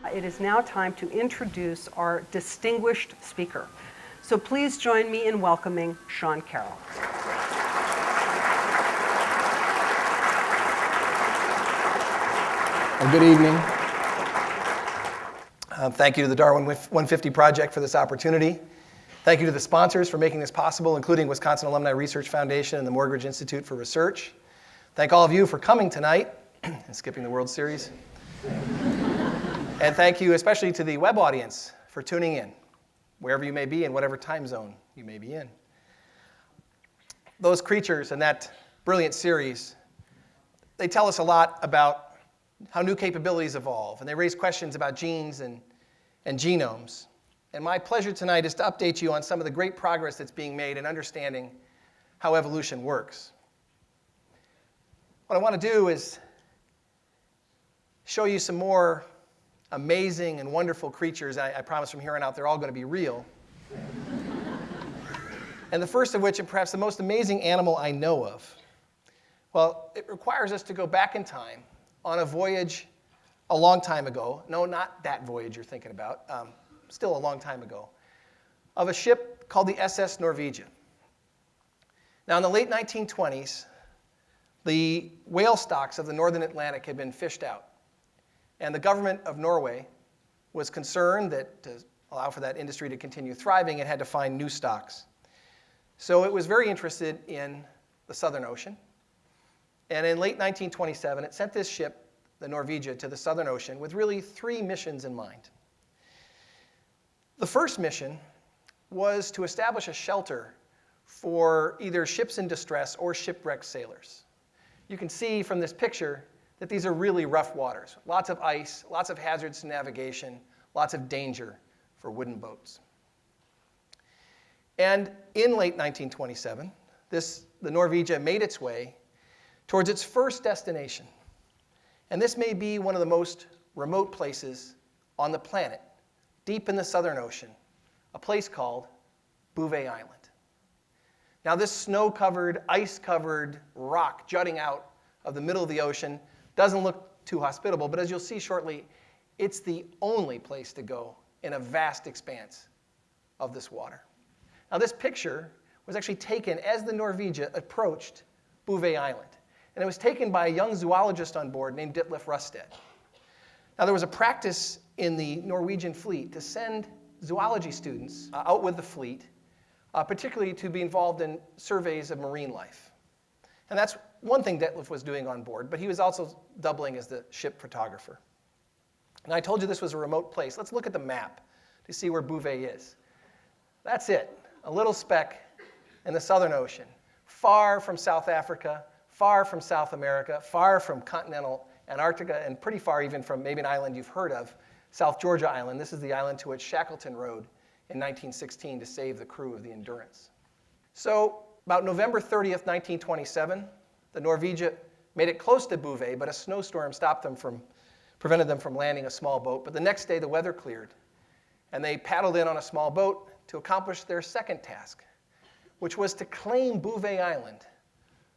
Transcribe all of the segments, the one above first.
It is now time to introduce our distinguished speaker. So please join me in welcoming Sean Carroll. Well, good evening. Thank you to the Darwin 150 Project for this opportunity. Thank you to the sponsors for making this possible, including Wisconsin Alumni Research Foundation and the Morgridge Institute for Research. Thank all of you for coming tonight and skipping the World Series. And thank you especially to the web audience for tuning in, wherever you may be in whatever time zone you may be in. Those creatures in that brilliant series, they tell us a lot about how new capabilities evolve, and they raise questions about genes and genomes. And my pleasure tonight is to update you on some of the great progress that's being made in understanding how evolution works. What I want to do is show you some more amazing and wonderful creatures. I promise from here on out they're all going to be real. And the first of which, and perhaps the most amazing animal I know of, well, it requires us to go back in time on a voyage a long time ago. No, not that voyage you're thinking about. Still a long time ago, of a ship called the Ss Norwegian. Now, in the late 1920s, the whale stocks of the northern Atlantic had been fished out. And the government of Norway was concerned that to allow for that industry to continue thriving, it had to find new stocks. So it was very interested in the Southern Ocean. And in late 1927, it sent this ship, the Norwegia, to the Southern Ocean with really 3 missions in mind. The first mission was to establish a shelter for either ships in distress or shipwrecked sailors. You can see from this picture that these are really rough waters. Lots of ice, lots of hazards to navigation, lots of danger for wooden boats. And in late 1927, the Norwegia made its way towards its first destination. And this may be one of the most remote places on the planet, deep in the Southern Ocean, a place called Bouvet Island. Now, this snow-covered, ice-covered rock jutting out of the middle of the ocean doesn't look too hospitable, but as you'll see shortly, it's the only place to go in a vast expanse of this water. Now, this picture was actually taken as the Norwegia approached Bouvet Island. And it was taken by a young zoologist on board named Ditlev Rusted. Now, there was a practice in the Norwegian fleet to send zoology students out with the fleet, particularly to be involved in surveys of marine life. And that's one thing Ditlev was doing on board, but he was also doubling as the ship photographer. And I told you this was a remote place. Let's look at the map to see where Bouvet is. That's it, a little speck in the Southern Ocean, far from South Africa, far from South America, far from continental Antarctica, and pretty far even from maybe an island you've heard of, South Georgia Island. This is the island to which Shackleton rode in 1916 to save the crew of the Endurance. So about November 30th, 1927, the Norwegia made it close to Bouvet, but a snowstorm prevented them from landing a small boat. But the next day, the weather cleared, and they paddled in on a small boat to accomplish their second task, which was to claim Bouvet Island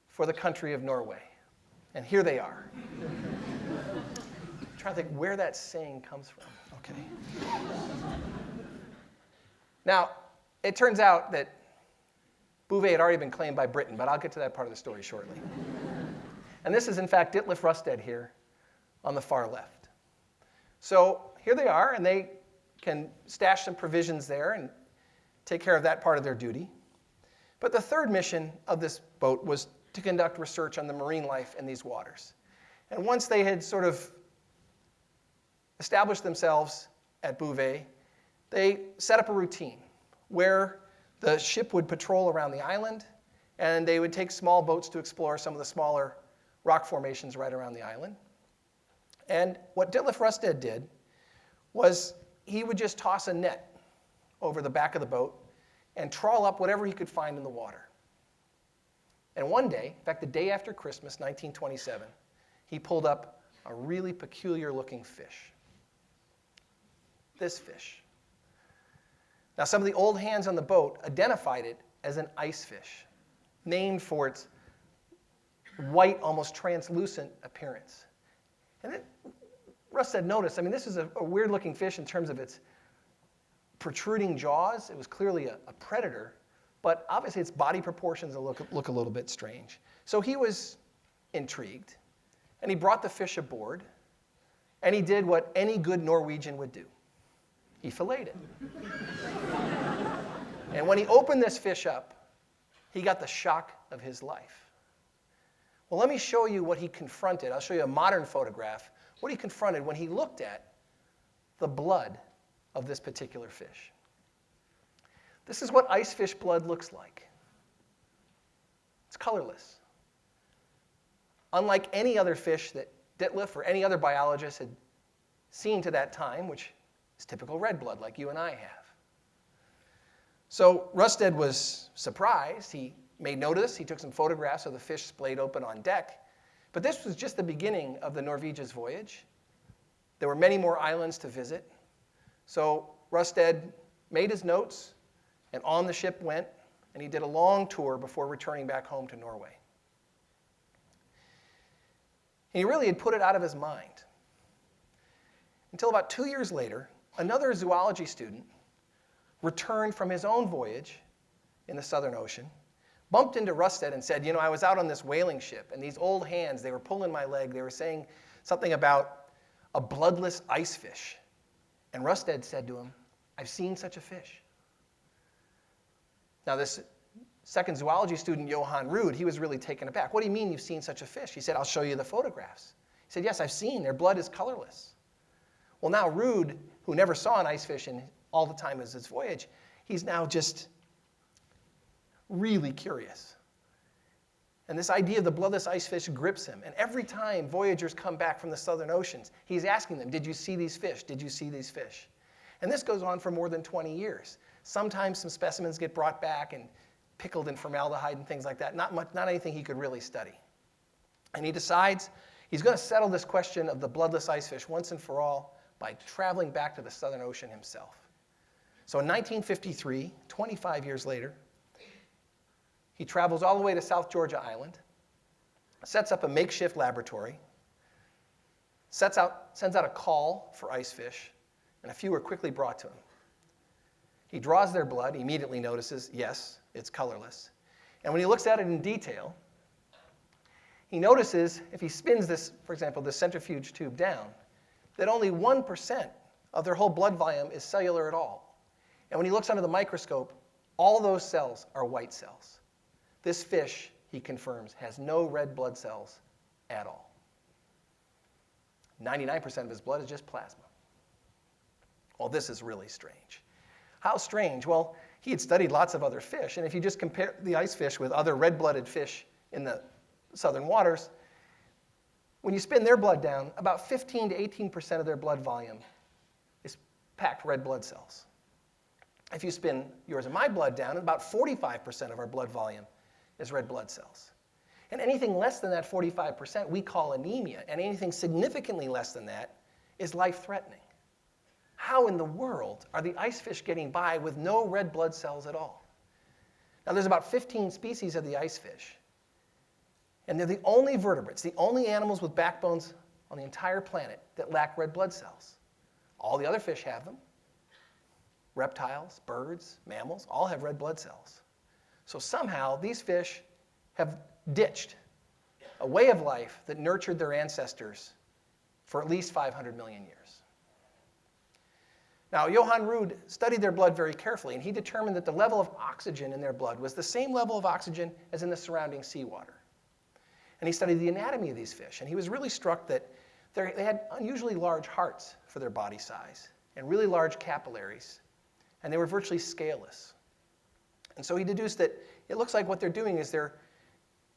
for the country of Norway. And here they are. I'm trying to think where that saying comes from. Okay. Now, it turns out that Bouvet had already been claimed by Britain, but I'll get to that part of the story shortly. And this is, in fact, Ditlev Rusted here on the far left. So here they are, and they can stash some provisions there and take care of that part of their duty. But the third mission of this boat was to conduct research on the marine life in these waters. And once they had sort of established themselves at Bouvet, they set up a routine where the ship would patrol around the island, and they would take small boats to explore some of the smaller rock formations right around the island. And what Ditlev Rusted did was he would just toss a net over the back of the boat and trawl up whatever he could find in the water. And one day, in fact, the day after Christmas, 1927, he pulled up a really peculiar-looking fish. This fish. Now, some of the old hands on the boat identified it as an icefish, named for its white, almost translucent appearance. And Rusted noticed, I mean, this is a weird-looking fish in terms of its protruding jaws. It was clearly a predator, but obviously its body proportions look a little bit strange. So he was intrigued, and he brought the fish aboard, and he did what any good Norwegian would do. He filleted it. And when he opened this fish up, he got the shock of his life. Well, let me show you what he confronted. I'll show you a modern photograph. What he confronted when he looked at the blood of this particular fish. This is what icefish blood looks like. It's colorless. Unlike any other fish that Ditlev or any other biologist had seen to that time, which is typical red blood like you and I have. So Rusted was surprised. He made note of this. He took some photographs of the fish splayed open on deck. But this was just the beginning of the Norwegia's voyage. There were many more islands to visit. So Rusted made his notes, and on the ship went, and he did a long tour before returning back home to Norway. And he really had put it out of his mind. Until about 2 years later, another zoology student returned from his own voyage in the Southern Ocean, bumped into Rusted and said, I was out on this whaling ship, and these old hands, they were pulling my leg. They were saying something about a bloodless icefish. And Rusted said to him, I've seen such a fish. Now, this second zoology student, Johan Ruud, he was really taken aback. What do you mean you've seen such a fish? He said, I'll show you the photographs. He said, yes, I've seen. Their blood is colorless. Well, now Ruud, who never saw an icefish in all the time of his voyage, he's now just really curious. And this idea of the bloodless icefish grips him. And every time voyagers come back from the southern oceans, he's asking them, did you see these fish? Did you see these fish? And this goes on for more than 20 years. Sometimes some specimens get brought back and pickled in formaldehyde and things like that. Not anything he could really study. And he decides he's going to settle this question of the bloodless icefish once and for all by traveling back to the Southern Ocean himself. So in 1953, 25 years later, he travels all the way to South Georgia Island, sets up a makeshift laboratory, sends out a call for icefish, and a few are quickly brought to him. He draws their blood, he immediately notices, yes, it's colorless. And when he looks at it in detail, he notices, if he spins this, for example, this centrifuge tube down, that only 1% of their whole blood volume is cellular at all. And when he looks under the microscope, all those cells are white cells. This fish, he confirms, has no red blood cells at all. 99% of his blood is just plasma. Well, this is really strange. How strange? Well, he had studied lots of other fish, and if you just compare the icefish with other red-blooded fish in the southern waters, when you spin their blood down, about 15 to 18% of their blood volume is packed red blood cells. If you spin yours and my blood down, about 45% of our blood volume is red blood cells. And anything less than that 45% we call anemia, and anything significantly less than that is life-threatening. How in the world are the icefish getting by with no red blood cells at all? Now, there's about 15 species of the icefish, and they're the only vertebrates, the only animals with backbones on the entire planet that lack red blood cells. All the other fish have them. Reptiles, birds, mammals, all have red blood cells. So somehow, these fish have ditched a way of life that nurtured their ancestors for at least 500 million years. Now, Johan Ruud studied their blood very carefully, and he determined that the level of oxygen in their blood was the same level of oxygen as in the surrounding seawater. And he studied the anatomy of these fish, and he was really struck that they had unusually large hearts for their body size and really large capillaries, and they were virtually scaleless. And so he deduced that it looks like what they're doing is they're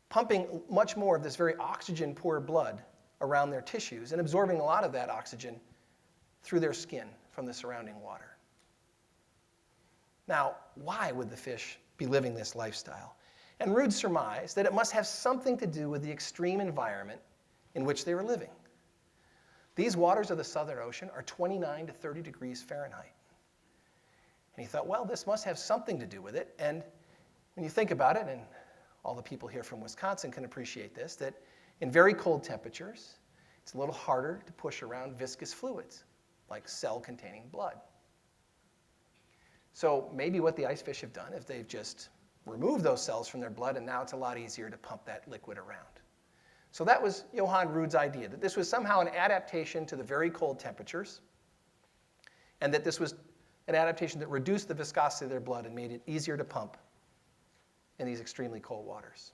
pumping much more of this very oxygen-poor blood around their tissues and absorbing a lot of that oxygen through their skin from the surrounding water. Now, why would the fish be living this lifestyle? And Ruud surmised that it must have something to do with the extreme environment in which they were living. These waters of the Southern Ocean are 29 to 30 degrees Fahrenheit. And he thought, well, this must have something to do with it. And when you think about it, and all the people here from Wisconsin can appreciate this, that in very cold temperatures, It's a little harder to push around viscous fluids, like cell-containing blood. So maybe what the icefish have done is they've just removed those cells from their blood, and now it's a lot easier to pump that liquid around. So that was Johann Ruud's idea, that this was somehow an adaptation to the very cold temperatures, and that this was an adaptation that reduced the viscosity of their blood and made it easier to pump in these extremely cold waters.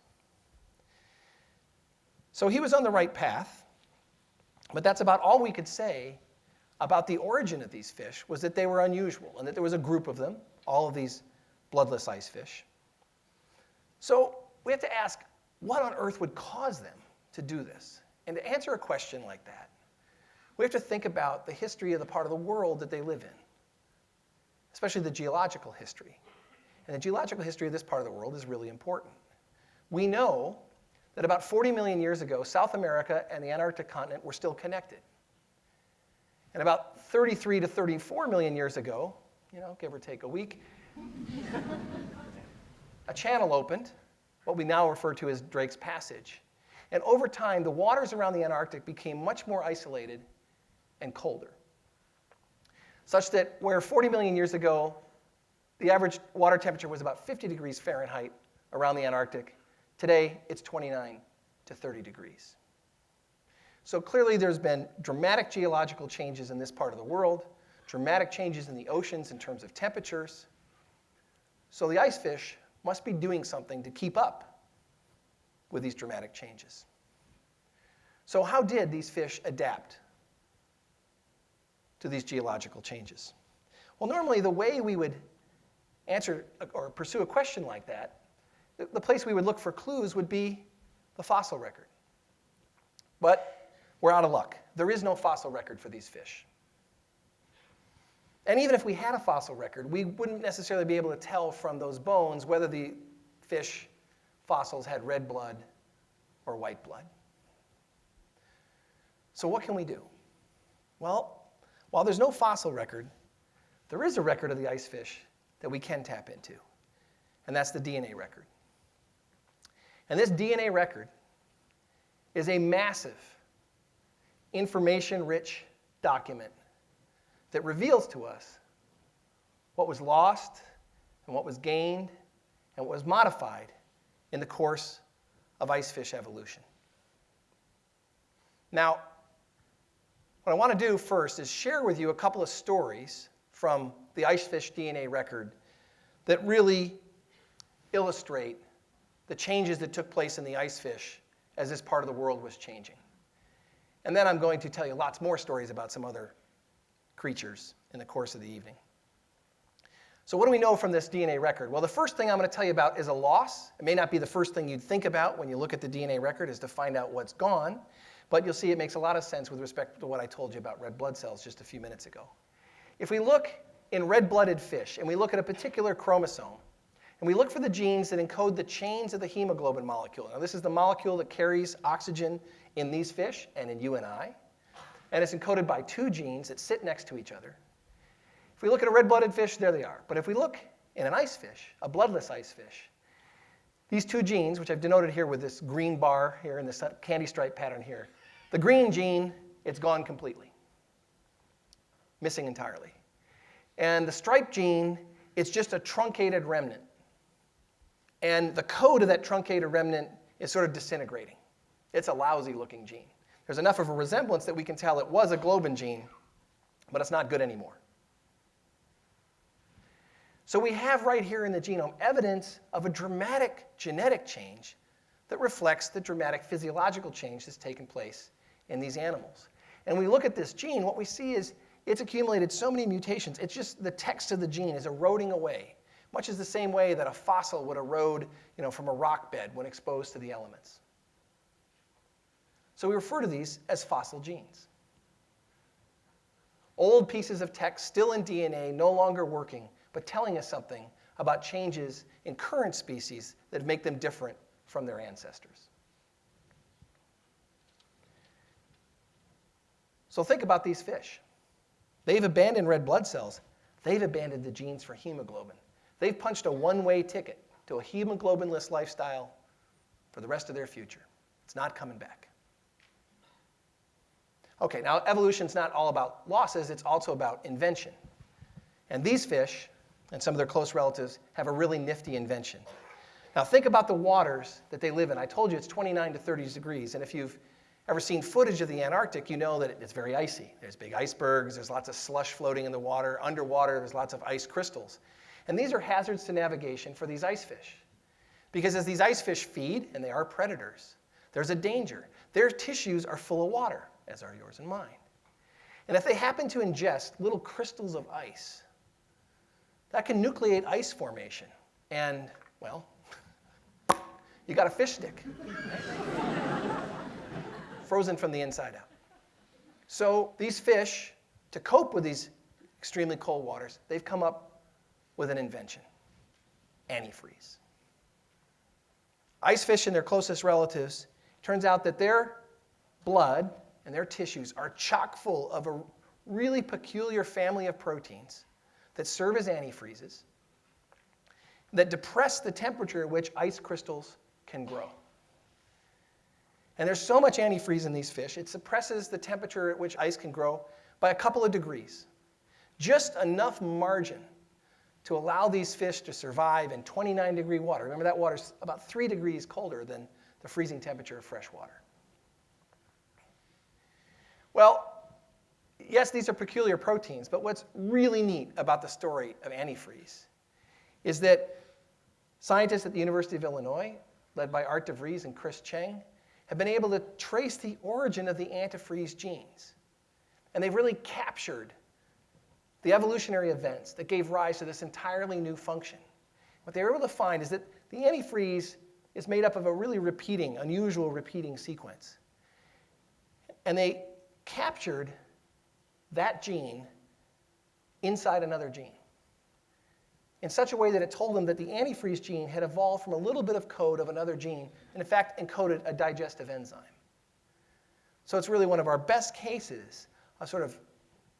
So he was on the right path, but that's about all we could say about the origin of these fish, was that they were unusual and that there was a group of them, all of these bloodless ice fish. So we have to ask, what on earth would cause them to do this? And to answer a question like that, we have to think about the history of the part of the world that they live in, especially the geological history. And the geological history of this part of the world is really important. We know that about 40 million years ago, South America and the Antarctic continent were still connected. And about 33 to 34 million years ago, give or take a week, a channel opened, what we now refer to as Drake's Passage. And over time, the waters around the Antarctic became much more isolated and colder, such that where 40 million years ago, the average water temperature was about 50 degrees Fahrenheit around the Antarctic, today it's 29 to 30 degrees. So clearly there's been dramatic geological changes in this part of the world, dramatic changes in the oceans in terms of temperatures. So the ice fish must be doing something to keep up with these dramatic changes. So how did these fish adapt to these geological changes? Well, normally the way we would answer or pursue a question like that, the place we would look for clues would be the fossil record. But we're out of luck. There is no fossil record for these fish. And even if we had a fossil record, we wouldn't necessarily be able to tell from those bones whether the fish fossils had red blood or white blood. So what can we do? Well, while there's no fossil record, there is a record of the ice fish that we can tap into, and that's the DNA record. And this DNA record is a massive, information-rich document that reveals to us what was lost and what was gained and what was modified in the course of ice fish evolution. Now, what I want to do first is share with you a couple of stories from the Icefish DNA record that really illustrate the changes that took place in the ice fish as this part of the world was changing. And then I'm going to tell you lots more stories about some other creatures in the course of the evening. So what do we know from this DNA record? Well, the first thing I'm going to tell you about is a loss. It may not be the first thing you'd think about when you look at the DNA record, is to find out what's gone. But you'll see it makes a lot of sense with respect to what I told you about red blood cells just a few minutes ago. If we look in red-blooded fish and we look at a particular chromosome, and we look for the genes that encode the chains of the hemoglobin molecule. Now, this is the molecule that carries oxygen in these fish and in you and I. And it's encoded by two genes that sit next to each other. If we look at a red-blooded fish, there they are. But if we look in an ice fish, a bloodless ice fish, these two genes, which I've denoted here with this green bar here and this candy stripe pattern here, the green gene, it's gone completely, missing entirely. And the striped gene, it's just a truncated remnant. And the code of that truncated remnant is sort of disintegrating. It's a lousy-looking gene. There's enough of a resemblance that we can tell it was a globin gene, but it's not good anymore. So we have right here in the genome evidence of a dramatic genetic change that reflects the dramatic physiological change that's taken place in these animals. And we look at this gene, what we see is it's accumulated so many mutations, it's just the text of the gene is eroding away, much as the same way that a fossil would erode from a rock bed when exposed to the elements. So we refer to these as fossil genes. Old pieces of text still in DNA, no longer working, but telling us something about changes in current species that make them different from their ancestors. So think about these fish. They've abandoned red blood cells. They've abandoned the genes for hemoglobin. They've punched a one-way ticket to a hemoglobinless lifestyle for the rest of their future. It's not coming back. Okay, now evolution's not all about losses, it's also about invention. And these fish, and some of their close relatives, have a really nifty invention. Now think about the waters that they live in. I told you it's 29 to 30 degrees, and if you've ever seen footage of the Antarctic, you know that it's very icy. There's big icebergs, there's lots of slush floating in the water. Underwater, there's lots of ice crystals. And these are hazards to navigation for these ice fish. Because as these ice fish feed, and they are predators, there's a danger. Their tissues are full of water, as are yours and mine. And if they happen to ingest little crystals of ice, that can nucleate ice formation. And, well, you got a fish stick. Frozen from the inside out. So these fish, to cope with these extremely cold waters, they've come up with an invention: antifreeze. Ice fish and their closest relatives, turns out that their blood and their tissues are chock full of a really peculiar family of proteins that serve as antifreezes, that depress the temperature at which ice crystals can grow. And there's so much antifreeze in these fish, it suppresses the temperature at which ice can grow by a couple of degrees. Just enough margin to allow these fish to survive in 29-degree water. Remember, that water's about 3 degrees colder than the freezing temperature of fresh water. Well, yes, these are peculiar proteins, but what's really neat about the story of antifreeze is that scientists at the University of Illinois, led by Art de Vries and Chris Cheng, have been able to trace the origin of the antifreeze genes. And they've really captured the evolutionary events that gave rise to this entirely new function. What they were able to find is that the antifreeze is made up of a really unusual repeating sequence. And they captured that gene inside another gene in such a way that it told them that the antifreeze gene had evolved from a little bit of code of another gene, and in fact encoded a digestive enzyme. So it's really one of our best cases of sort of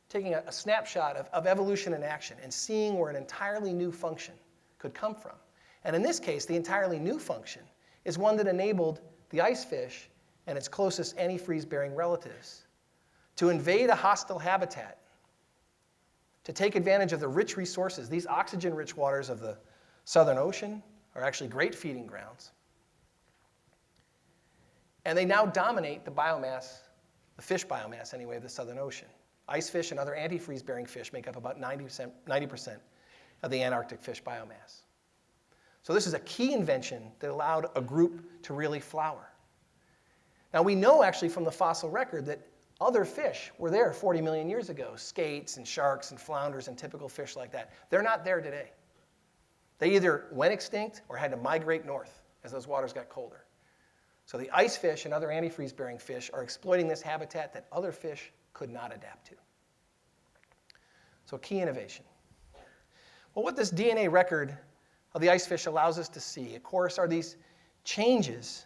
taking a snapshot of evolution in action and seeing where an entirely new function could come from. And in this case, the entirely new function is one that enabled the ice fish and its closest antifreeze-bearing relatives to invade a hostile habitat, to take advantage of the rich resources. These oxygen-rich waters of the Southern Ocean are actually great feeding grounds. And they now dominate the biomass, the fish biomass anyway, of the Southern Ocean. Ice fish and other antifreeze-bearing fish make up about 90% of the Antarctic fish biomass. So this is a key invention that allowed a group to really flower. Now we know actually from the fossil record that other fish were there 40 million years ago, skates and sharks and flounders and typical fish like that. They're not there today. They either went extinct or had to migrate north as those waters got colder. So the ice fish and other antifreeze-bearing fish are exploiting this habitat that other fish could not adapt to. So key innovation. Well, what this DNA record of the ice fish allows us to see, of course, are these changes.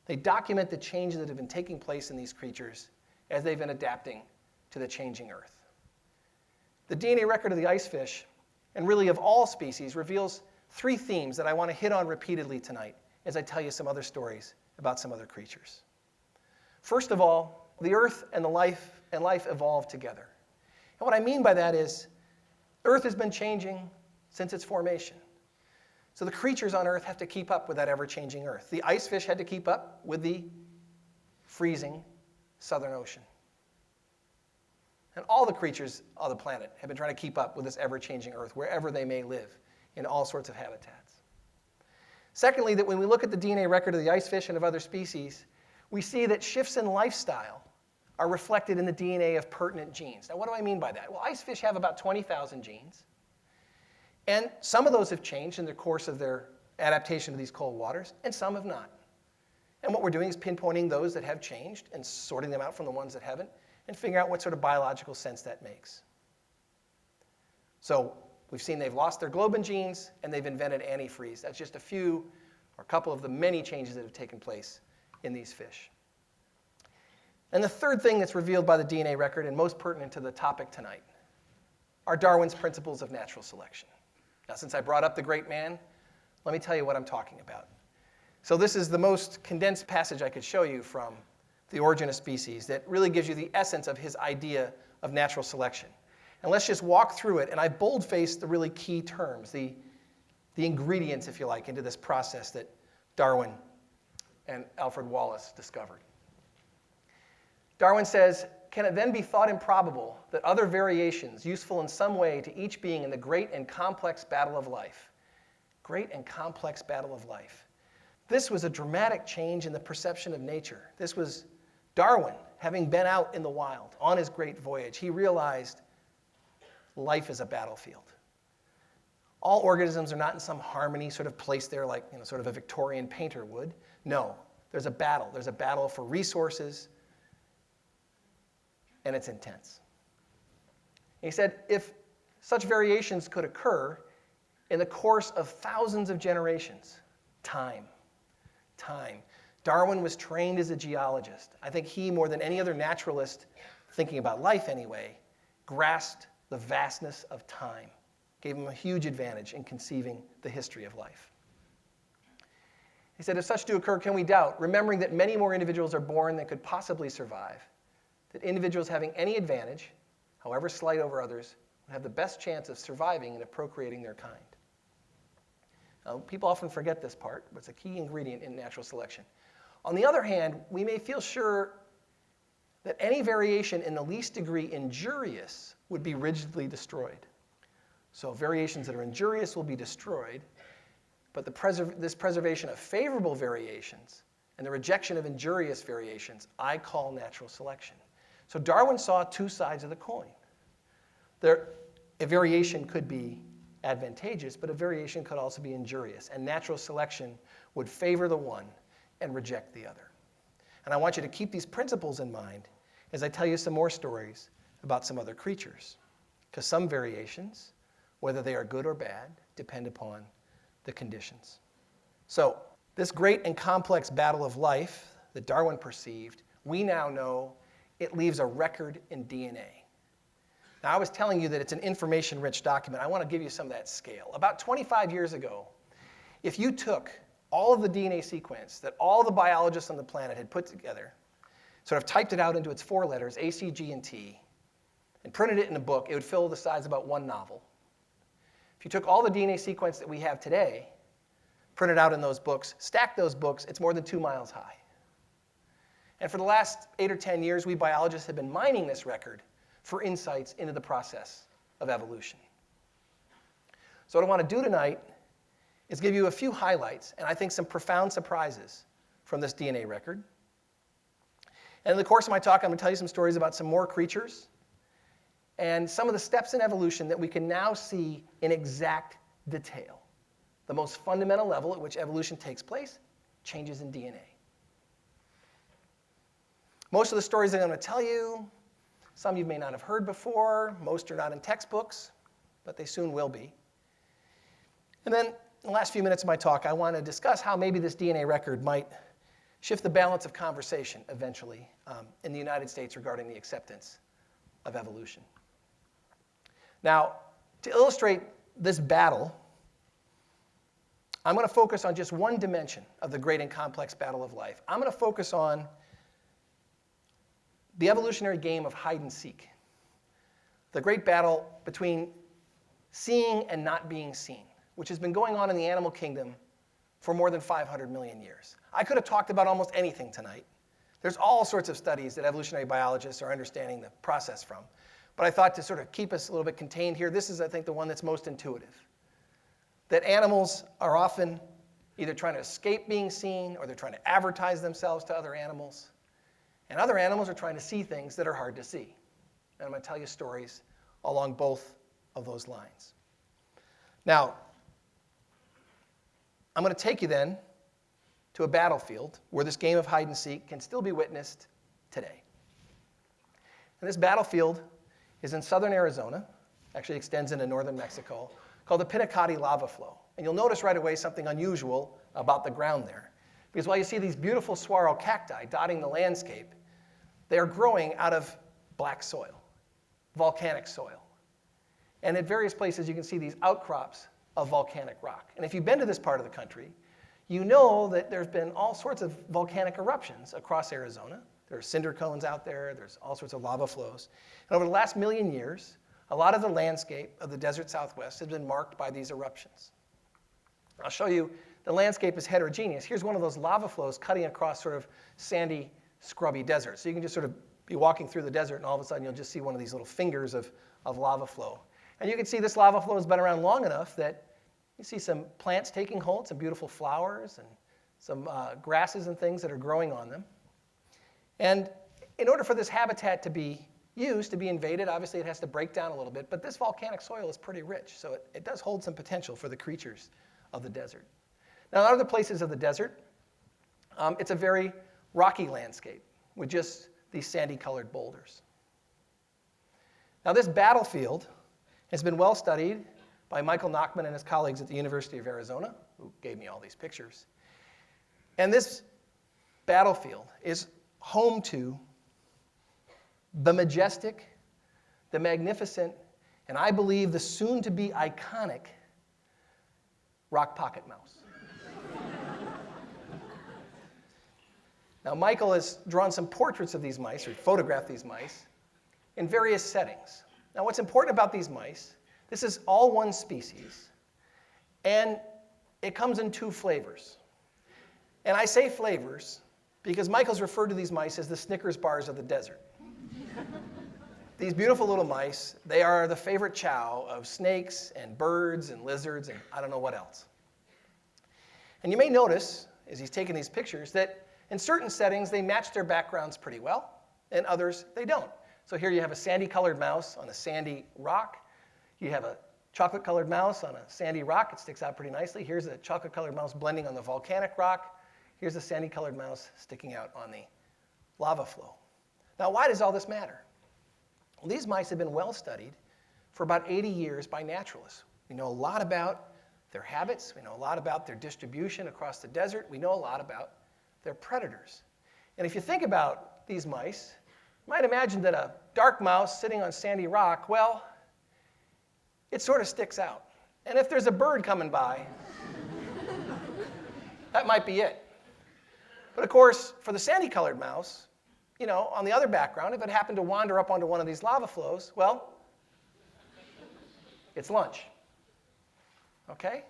They document the changes that have been taking place in these creatures as they've been adapting to the changing Earth. The DNA record of the ice fish, and really of all species, reveals 3 themes that I want to hit on repeatedly tonight as I tell you some other stories about some other creatures. First of all, the Earth and life evolved together. And what I mean by that is Earth has been changing since its formation. So the creatures on Earth have to keep up with that ever-changing Earth. The ice fish had to keep up with the freezing Southern Ocean. And all the creatures on the planet have been trying to keep up with this ever-changing Earth, wherever they may live, in all sorts of habitats. Secondly, that when we look at the DNA record of the ice fish and of other species, we see that shifts in lifestyle are reflected in the DNA of pertinent genes. Now, what do I mean by that? Well, ice fish have about 20,000 genes. And some of those have changed in the course of their adaptation to these cold waters, and some have not. And what we're doing is pinpointing those that have changed and sorting them out from the ones that haven't, and figuring out what sort of biological sense that makes. So we've seen they've lost their globin genes, and they've invented antifreeze. That's just a few or a couple of the many changes that have taken place in these fish. And the third thing that's revealed by the DNA record, and most pertinent to the topic tonight, are Darwin's principles of natural selection. Now, since I brought up the great man, let me tell you what I'm talking about. So this is the most condensed passage I could show you from The Origin of Species, that really gives you the essence of his idea of natural selection. And let's just walk through it, and I bold-faced the really key terms, the ingredients, if you like, into this process that Darwin and Alfred Wallace discovered. Darwin says, "Can it then be thought improbable that other variations, useful in some way to each being in the great and complex battle of life," great and complex battle of life. This was a dramatic change in the perception of nature. This was Darwin, having been out in the wild on his great voyage. He realized life is a battlefield. All organisms are not in some harmony sort of placed there like sort of a Victorian painter would. No, there's a battle. There's a battle for resources, and it's intense. He said if such variations could occur in the course of thousands of generations, time. Darwin was trained as a geologist. I think he, more than any other naturalist, thinking about life anyway, grasped the vastness of time. Gave him a huge advantage in conceiving the history of life. He said, if such do occur, can we doubt, remembering that many more individuals are born than could possibly survive, that individuals having any advantage, however slight over others, would have the best chance of surviving and of procreating their kind. Now, people often forget this part, but it's a key ingredient in natural selection. On the other hand, we may feel sure that any variation in the least degree injurious would be rigidly destroyed. So variations that are injurious will be destroyed, but this preservation of favorable variations and the rejection of injurious variations, I call natural selection. So Darwin saw two sides of the coin. A variation could be advantageous, but a variation could also be injurious, and natural selection would favor the one and reject the other. And I want you to keep these principles in mind as I tell you some more stories about some other creatures, because some variations, whether they are good or bad, depend upon the conditions. So this great and complex battle of life that Darwin perceived, we now know it leaves a record in DNA. Now, I was telling you that it's an information-rich document. I want to give you some of that scale. About 25 years ago, if you took all of the DNA sequence that all the biologists on the planet had put together, sort of typed it out into its 4 letters, A, C, G, and T, and printed it in a book, it would fill the size of about 1 novel. If you took all the DNA sequence that we have today, printed out in those books, stacked those books, it's more than 2 miles high. And for the last 8 or 10 years, we biologists have been mining this record for insights into the process of evolution. So what I want to do tonight is give you a few highlights, and I think some profound surprises from this DNA record. And in the course of my talk, I'm going to tell you some stories about some more creatures and some of the steps in evolution that we can now see in exact detail. The most fundamental level at which evolution takes place, changes in DNA. Most of the stories I'm going to tell you, some you may not have heard before. Most are not in textbooks, but they soon will be. And then in the last few minutes of my talk, I want to discuss how maybe this DNA record might shift the balance of conversation eventually in the United States regarding the acceptance of evolution. Now, to illustrate this battle, I'm going to focus on just one dimension of the great and complex battle of life. I'm going to focus on the evolutionary game of hide and seek, the great battle between seeing and not being seen, which has been going on in the animal kingdom for more than 500 million years. I could have talked about almost anything tonight. There's all sorts of studies that evolutionary biologists are understanding the process from. But I thought to sort of keep us a little bit contained here, this is, I think, the one that's most intuitive. That animals are often either trying to escape being seen or they're trying to advertise themselves to other animals. And other animals are trying to see things that are hard to see. And I'm going to tell you stories along both of those lines. Now, I'm going to take you then to a battlefield where this game of hide and seek can still be witnessed today. And this battlefield is in southern Arizona, actually extends into northern Mexico, called the Pinacate lava flow. And you'll notice right away something unusual about the ground there. Because while you see these beautiful saguaro cacti dotting the landscape, they are growing out of black soil, volcanic soil. And at various places you can see these outcrops of volcanic rock. And if you've been to this part of the country, you know that there's been all sorts of volcanic eruptions across Arizona. There are cinder cones out there. There's all sorts of lava flows. And over the last million years, a lot of the landscape of the desert Southwest has been marked by these eruptions. I'll show you the landscape is heterogeneous. Here's one of those lava flows cutting across sort of sandy, scrubby desert. So you can just sort of be walking through the desert, and all of a sudden you'll just see one of these little fingers of lava flow. And you can see this lava flow has been around long enough that you see some plants taking hold, some beautiful flowers, and some grasses and things that are growing on them. And in order for this habitat to be used, to be invaded, obviously it has to break down a little bit, but this volcanic soil is pretty rich, so it does hold some potential for the creatures of the desert. Now, in other places of the desert, it's a very rocky landscape with just these sandy-colored boulders. Now, this battlefield has been well studied by Michael Nachman and his colleagues at the University of Arizona, who gave me all these pictures. And this battlefield is home to the majestic, the magnificent, and I believe the soon-to-be iconic rock pocket mouse. Now, Michael has drawn some portraits of these mice, or photographed these mice, in various settings. Now, what's important about these mice, this is all one species, and it comes in two flavors. And I say flavors because Michael's referred to these mice as the Snickers bars of the desert. These beautiful little mice, they are the favorite chow of snakes and birds and lizards and I don't know what else. And you may notice, as he's taking these pictures, that in certain settings they match their backgrounds pretty well, and others they don't. So here you have a sandy-colored mouse on a sandy rock. You have a chocolate-colored mouse on a sandy rock. It sticks out pretty nicely. Here's a chocolate-colored mouse blending on the volcanic rock. Here's a sandy-colored mouse sticking out on the lava flow. Now, why does all this matter? Well, these mice have been well studied for about 80 years by naturalists. We know a lot about their habits. We know a lot about their distribution across the desert. We know a lot about their predators. And if you think about these mice, you might imagine that a dark mouse sitting on sandy rock, well, it sort of sticks out. And if there's a bird coming by, that might be it. But of course, for the sandy-colored mouse, you know, on the other background, if it happened to wander up onto one of these lava flows, well, it's lunch. Okay?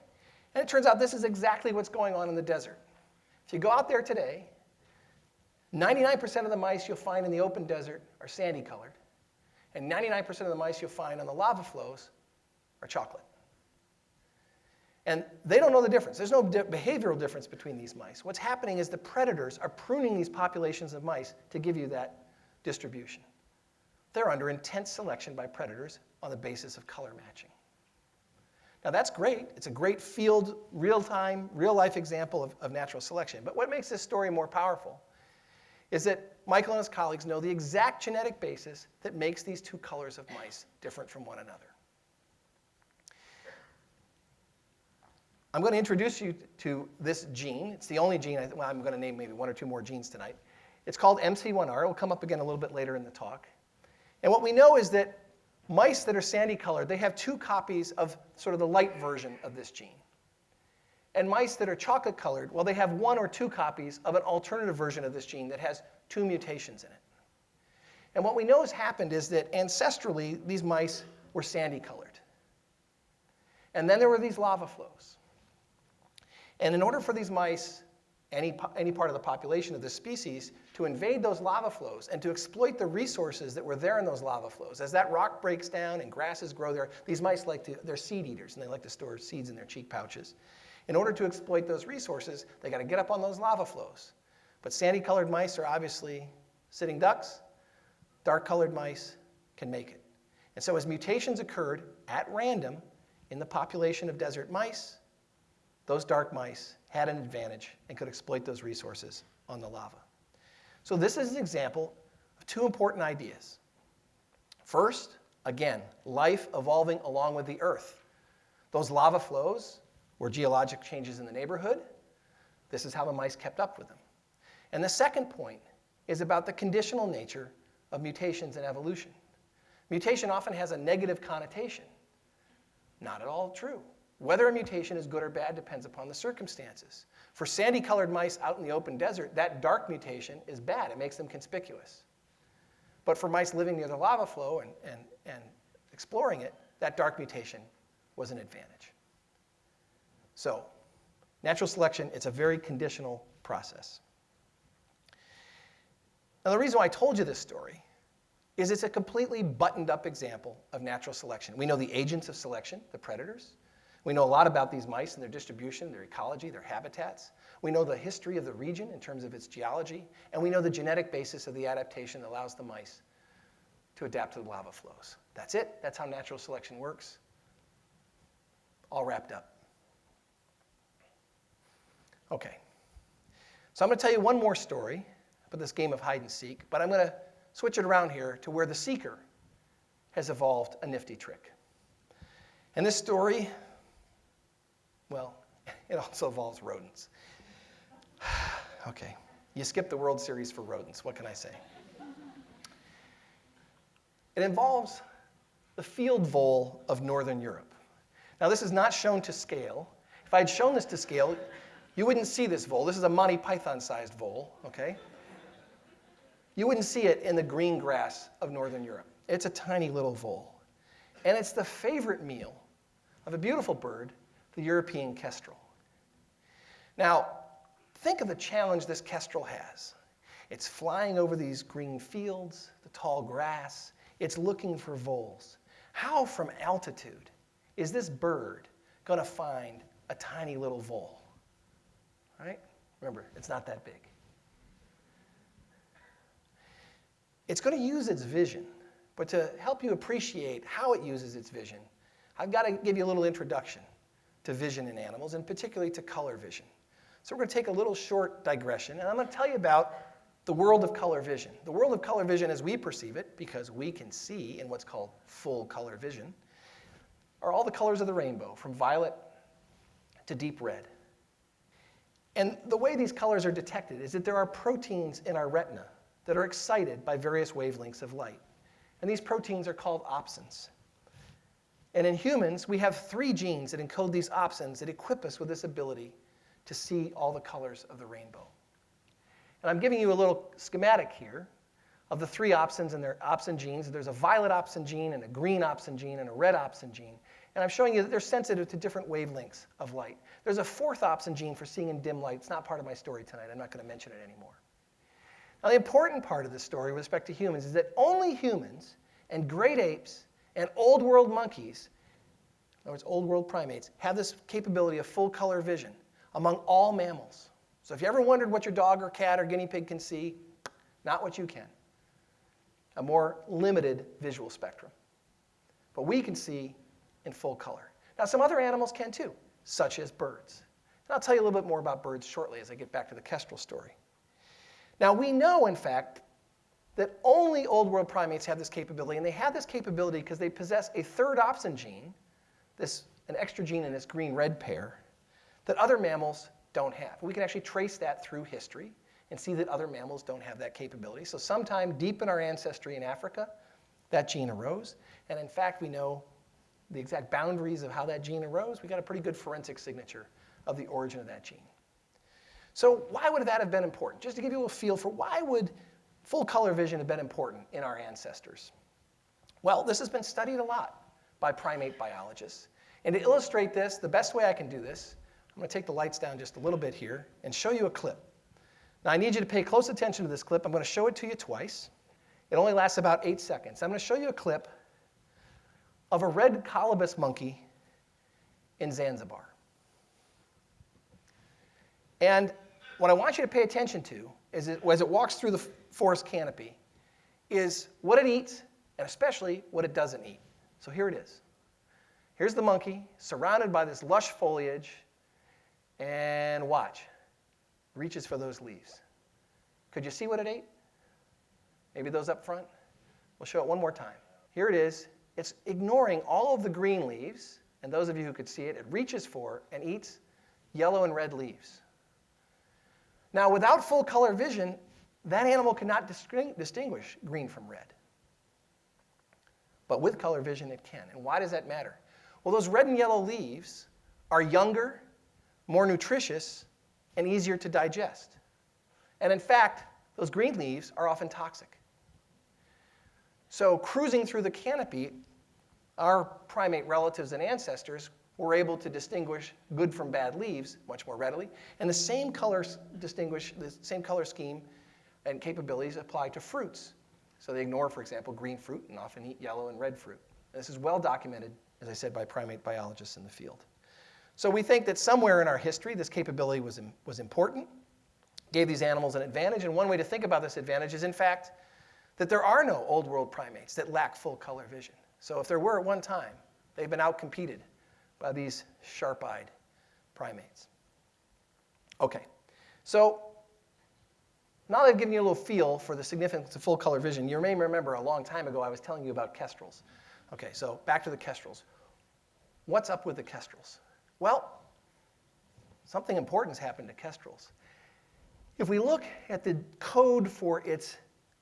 And it turns out this is exactly what's going on in the desert. If you go out there today, 99% of the mice you'll find in the open desert are sandy-colored, and 99% of the mice you'll find on the lava flows are chocolate. And they don't know the difference. There's no behavioral difference between these mice. What's happening is the predators are pruning these populations of mice to give you that distribution. They're under intense selection by predators on the basis of color matching. Now that's great. It's a great field, real-time, real-life example of natural selection. But what makes this story more powerful is that Michael and his colleagues know the exact genetic basis that makes these two colors of mice different from one another. I'm going to introduce you to this gene. It's the only gene, well, I'm going to name maybe one or two more genes tonight. It's called MC1R. It will come up again a little bit later in the talk. And what we know is that mice that are sandy-colored, they have two copies of sort of the light version of this gene. And mice that are chocolate-colored, well, they have one or two copies of an alternative version of this gene that has two mutations in it. And what we know has happened is that ancestrally, these mice were sandy-colored. And then there were these lava flows. And in order for these mice, any part of the population of this species, to invade those lava flows and to exploit the resources that were there in those lava flows, as that rock breaks down and grasses grow there, these mice they're seed eaters, and they like to store seeds in their cheek pouches. In order to exploit those resources, they got to get up on those lava flows. But sandy-colored mice are obviously sitting ducks. Dark-colored mice can make it. And so as mutations occurred at random in the population of desert mice, those dark mice had an advantage and could exploit those resources on the lava. So this is an example of two important ideas. First, again, life evolving along with the Earth. Those lava flows were geologic changes in the neighborhood. This is how the mice kept up with them. And the second point is about the conditional nature of mutations in evolution. Mutation often has a negative connotation. Not at all true. Whether a mutation is good or bad depends upon the circumstances. For sandy-colored mice out in the open desert, that dark mutation is bad. It makes them conspicuous. But for mice living near the lava flow and exploring it, that dark mutation was an advantage. So, natural selection, it's a very conditional process. Now, the reason why I told you this story is it's a completely buttoned-up example of natural selection. We know the agents of selection, the predators. We know a lot about these mice and their distribution, their ecology, their habitats. We know the history of the region in terms of its geology, and we know the genetic basis of the adaptation that allows the mice to adapt to the lava flows. That's it. That's how natural selection works. All wrapped up. Okay. So I'm going to tell you one more story about this game of hide and seek, but I'm going to switch it around here to where the seeker has evolved a nifty trick. And this story, well, it also involves rodents. Okay, you skipped the World Series for rodents. What can I say? It involves the field vole of Northern Europe. Now, this is not shown to scale. If I had shown this to scale, you wouldn't see this vole. This is a Monty Python-sized vole, okay? You wouldn't see it in the green grass of Northern Europe. It's a tiny little vole. And it's the favorite meal of a beautiful bird, the European kestrel. Now, think of the challenge this kestrel has. It's flying over these green fields, the tall grass. It's looking for voles. How, from altitude, is this bird going to find a tiny little vole? Right? Remember, it's not that big. It's going to use its vision, but to help you appreciate how it uses its vision, I've got to give you a little introduction to vision in animals, and particularly to color vision. So we're going to take a little short digression, and I'm going to tell you about the world of color vision. The world of color vision as we perceive it, because we can see in what's called full color vision, are all the colors of the rainbow, from violet to deep red. And the way these colors are detected is that there are proteins in our retina that are excited by various wavelengths of light. And these proteins are called opsins. And in humans, we have 3 genes that encode these opsins that equip us with this ability to see all the colors of the rainbow. And I'm giving you a little schematic here of the 3 opsins and their opsin genes. There's a violet opsin gene, and a green opsin gene, and a red opsin gene. And I'm showing you that they're sensitive to different wavelengths of light. There's a 4th opsin gene for seeing in dim light. It's not part of my story tonight. I'm not going to mention it anymore. Now, the important part of this story with respect to humans is that only humans and great apes and old world monkeys, in other words, old world primates, have this capability of full color vision among all mammals. So if you ever wondered what your dog or cat or guinea pig can see, not what you can. A more limited visual spectrum. But we can see in full color. Now, some other animals can too, such as birds. And I'll tell you a little bit more about birds shortly as I get back to the kestrel story. Now, we know, in fact, that only old world primates have this capability, and they have this capability because they possess a 3rd opsin gene, an extra gene in this green-red pair, that other mammals don't have. We can actually trace that through history and see that other mammals don't have that capability. So sometime deep in our ancestry in Africa, that gene arose. And in fact, we know the exact boundaries of how that gene arose. We got a pretty good forensic signature of the origin of that gene. So why would that have been important? Just to give you a feel for why would full color vision have been important in our ancestors? Well, this has been studied a lot by primate biologists. And to illustrate this, the best way I can do this, I'm going to take the lights down just a little bit here and show you a clip. Now, I need you to pay close attention to this clip. I'm going to show it to you twice. It only lasts about 8 seconds. I'm going to show you a clip of a red colobus monkey in Zanzibar. And what I want you to pay attention to is as it walks through the forest canopy is what it eats, and especially what it doesn't eat. So here it is. Here's the monkey surrounded by this lush foliage, and watch. Reaches for those leaves. Could you see what it ate? Maybe those up front? We'll show it one more time. Here it is. It's ignoring all of the green leaves, and those of you who could see it, it reaches for and eats yellow and red leaves. Now, without full color vision, that animal cannot distinguish green from red. But with color vision, it can. And why does that matter? Well, those red and yellow leaves are younger, more nutritious, and easier to digest. And in fact, those green leaves are often toxic. So cruising through the canopy, our primate relatives and ancestors were able to distinguish good from bad leaves much more readily. And the same color scheme and capabilities apply to fruits. So they ignore, for example, green fruit and often eat yellow and red fruit. And this is well documented, as I said, by primate biologists in the field. So we think that somewhere in our history, this capability was important, gave these animals an advantage. And one way to think about this advantage is, in fact, that there are no old world primates that lack full color vision. So if there were at one time, they've been outcompeted by these sharp-eyed primates. Okay, so now that I've given you a little feel for the significance of full color vision, you may remember a long time ago I was telling you about kestrels. Okay, so back to the kestrels. What's up with the kestrels? Well, something important has happened to kestrels. If we look at the code for its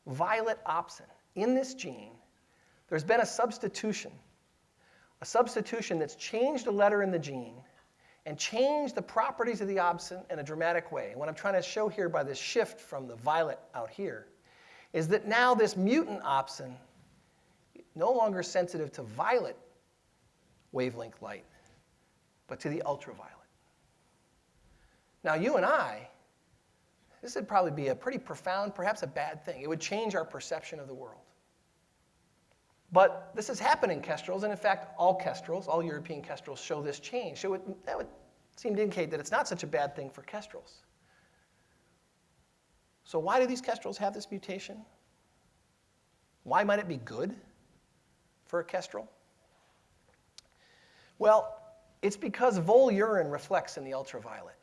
violet opsin in this gene, there's been a substitution that's changed a letter in the gene and changed the properties of the opsin in a dramatic way. And what I'm trying to show here by this shift from the violet out here is that now this mutant opsin is no longer sensitive to violet wavelength light, but to the ultraviolet. Now you and I, this would probably be a pretty profound, perhaps a bad thing. It would change our perception of the world. But this has happened in kestrels, and in fact, all kestrels, all European kestrels show this change. So that would seem to indicate that it's not such a bad thing for kestrels. So why do these kestrels have this mutation? Why might it be good for a kestrel? Well, it's because vole urine reflects in the ultraviolet.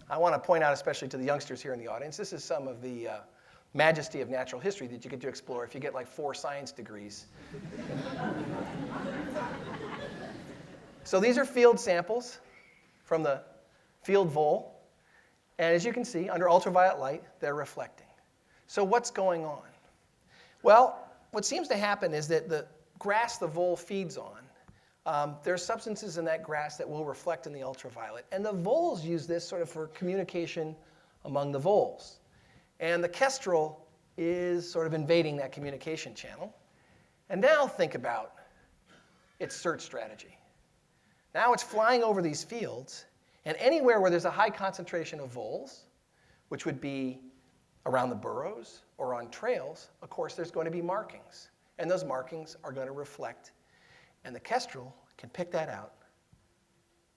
I want to point out, especially to the youngsters here in the audience, this is some of the majesty of natural history that you get to explore if you get like 4 science degrees. So these are field samples from the field vole. And as you can see, under ultraviolet light, they're reflecting. So what's going on? Well, what seems to happen is that the grass the vole feeds on, there are substances in that grass that will reflect in the ultraviolet. And the voles use this sort of for communication among the voles. And the kestrel is sort of invading that communication channel. And now think about its search strategy. Now it's flying over these fields, and anywhere where there's a high concentration of voles, which would be around the burrows or on trails, of course there's going to be markings. And those markings are going to reflect. And the kestrel can pick that out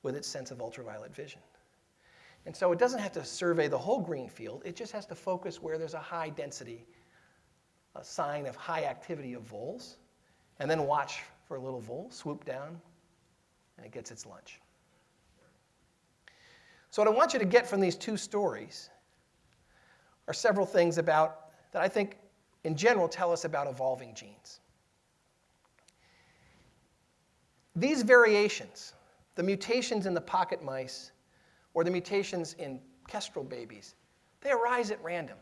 with its sense of ultraviolet vision. And so it doesn't have to survey the whole green field. It just has to focus where there's a high density, a sign of high activity of voles, and then watch for a little vole, swoop down, and it gets its lunch. So what I want you to get from these 2 stories are several things that I think in general tell us about evolving genes. These variations, the mutations in the pocket mice or the mutations in kestrel babies, they arise at random.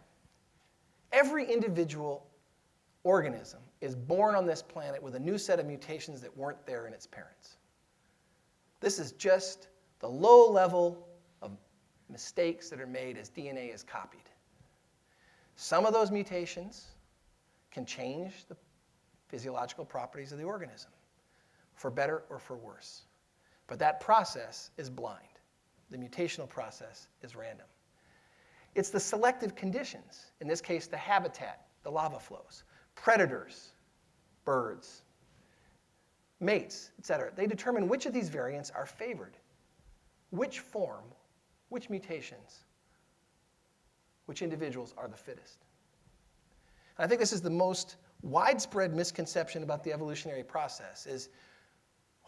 Every individual organism is born on this planet with a new set of mutations that weren't there in its parents. This is just the low level of mistakes that are made as DNA is copied. Some of those mutations can change the physiological properties of the organism, for better or for worse. But that process is blind. The mutational process is random. It's the selective conditions, in this case the habitat, the lava flows, predators, birds, mates, etc. They determine which of these variants are favored, which form, which mutations, which individuals are the fittest. And I think this is the most widespread misconception about the evolutionary process is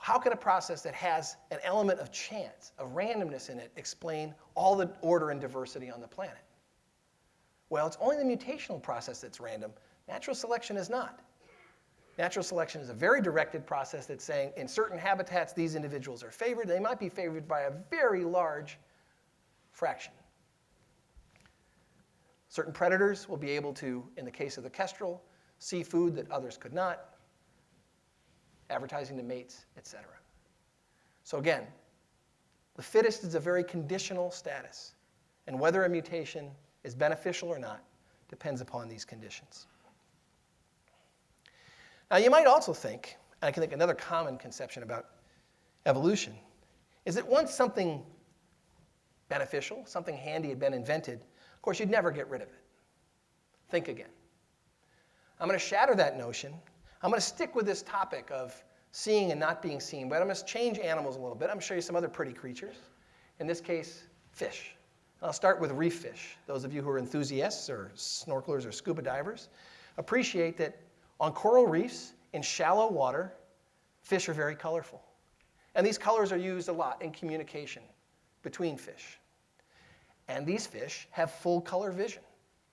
how can a process that has an element of chance, of randomness in it, explain all the order and diversity on the planet? Well, it's only the mutational process that's random. Natural selection is not. Natural selection is a very directed process that's saying in certain habitats these individuals are favored. They might be favored by a very large fraction. Certain predators will be able to, in the case of the kestrel, see food that others could not. advertising to mates, etc. So again, the fittest is a very conditional status, and whether a mutation is beneficial or not depends upon these conditions. Now you might also think, and I can think another common conception about evolution, is that once something beneficial, something handy had been invented, of course you'd never get rid of it. Think again. I'm going to shatter that notion. I'm going to stick with this topic of seeing and not being seen, but I'm going to change animals a little bit. I'm going to show you some other pretty creatures. In this case, fish. I'll start with reef fish. Those of you who are enthusiasts or snorkelers or scuba divers appreciate that on coral reefs in shallow water, fish are very colorful. And these colors are used a lot in communication between fish. And these fish have full color vision.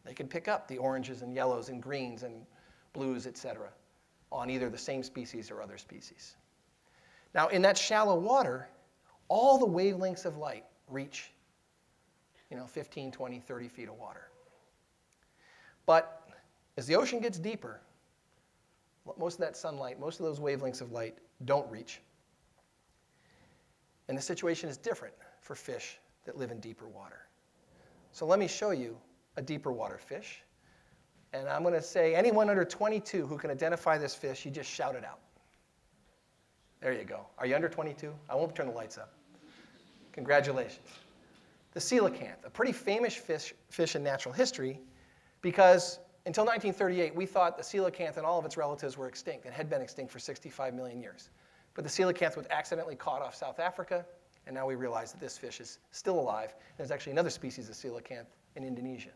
They can pick up the oranges and yellows and greens and blues, etc., on either the same species or other species. Now, in that shallow water, all the wavelengths of light reach 15, 20, 30 feet of water. But as the ocean gets deeper, most of that sunlight, most of those wavelengths of light don't reach. And the situation is different for fish that live in deeper water. So let me show you a deeper water fish. And I'm going to say anyone under 22 who can identify this fish, you just shout it out. There you go. Are you under 22? I won't turn the lights up. Congratulations. The coelacanth, a pretty famous fish in natural history because until 1938, we thought the coelacanth and all of its relatives were extinct and had been extinct for 65 million years. But the coelacanth was accidentally caught off South Africa, and now we realize that this fish is still alive. There's actually another species of coelacanth in Indonesia.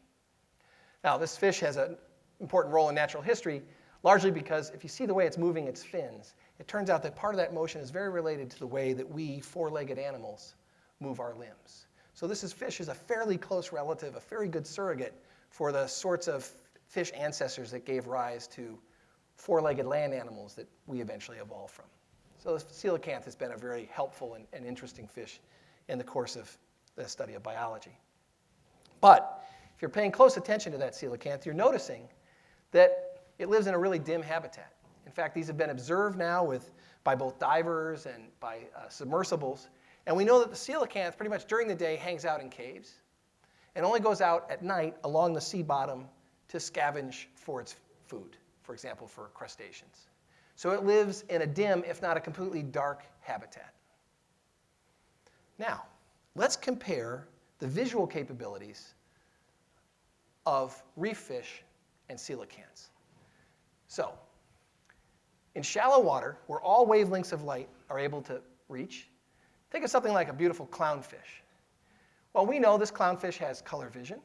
Now, this fish has an important role in natural history, largely because if you see the way it's moving its fins, it turns out that part of that motion is very related to the way that we four-legged animals move our limbs. So this fish is a fairly close relative, a very good surrogate for the sorts of fish ancestors that gave rise to four-legged land animals that we eventually evolved from. So the coelacanth has been a very helpful and interesting fish in the course of the study of biology. But if you're paying close attention to that coelacanth, you're noticing that it lives in a really dim habitat. In fact, these have been observed now by both divers and by submersibles. And we know that the coelacanth pretty much during the day hangs out in caves and only goes out at night along the sea bottom to scavenge for its food, for example, for crustaceans. So it lives in a dim, if not a completely dark, habitat. Now, let's compare the visual capabilities of reef fish and coelacanths. So, in shallow water, where all wavelengths of light are able to reach, think of something like a beautiful clownfish. Well, we know this clownfish has color vision.